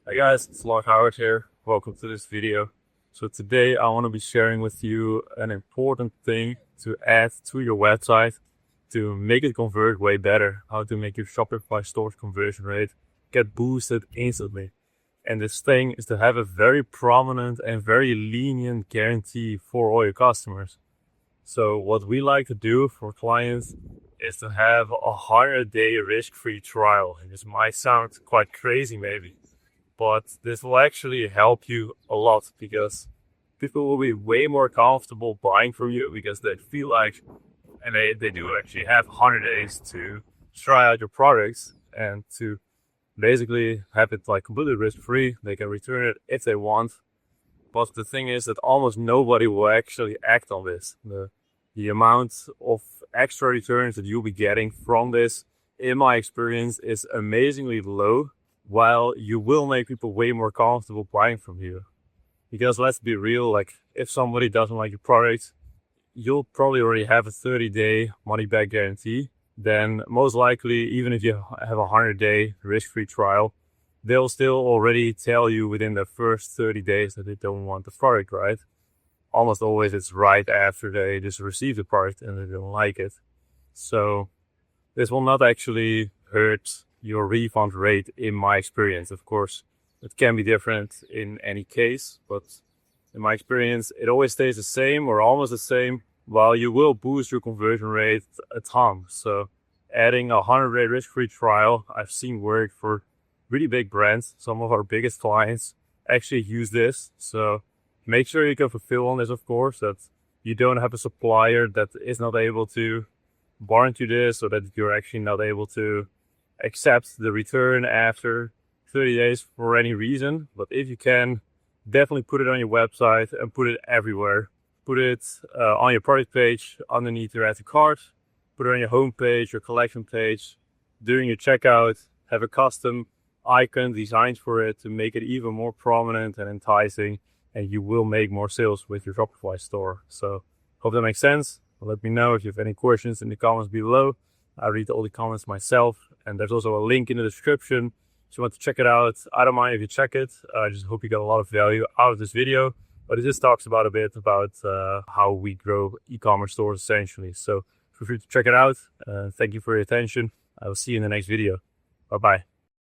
Hey guys, it's Lars Hauwert here. Welcome to this video. So today I want to be sharing with you an important thing to add to your website to make it convert way better. How to make your Shopify store's conversion rate get boosted instantly. And this thing is to have a very prominent and very lenient guarantee for all your customers. So what we like to do for clients is to have a 100-day risk-free trial. And this might sound quite crazy maybe, but this will actually help you a lot because people will be way more comfortable buying from you because they feel like, and they do actually have 100 days to try out your products and to basically have it like completely risk-free. They can return it if they want. But the thing is that almost nobody will actually act on this. The amount of extra returns that you'll be getting from this, in my experience, is amazingly low, while you will make people way more comfortable buying from you. Because let's be real, like if somebody doesn't like your product, you'll probably already have a 30-day money-back guarantee. Then most likely, even if you have a 100-day risk-free trial, they'll still already tell you within the first 30 days that they don't want the product, right? Almost always it's right after they just receive the product and they don't like it. So this will not actually hurt your refund rate in my experience. Of course, it can be different in any case, but in my experience, it always stays the same or almost the same, while you will boost your conversion rate a ton. So adding a 100-day risk-free trial, I've seen work for really big brands. Some of our biggest clients actually use this. So make sure you can fulfill on this, of course, that you don't have a supplier that is not able to warranty this, or that you're actually not able to accept the return after 30 days for any reason. But if you can, definitely put it on your website and put it everywhere. Put it on your product page underneath your add to cart. Put it on your home page, your collection page. During your checkout, have a custom icon designed for it to make it even more prominent and enticing, and you will make more sales with your Shopify store. So hope that makes sense. Let me know if you have any questions in the comments below. I read all the comments myself, and there's also a link in the description if you want to check it out. I don't mind if you check it. I just hope you got a lot of value out of this video. But it just talks about a bit about how we grow e-commerce stores essentially. So feel free to check it out. Thank you for your attention. I will see you in the next video. Bye-bye.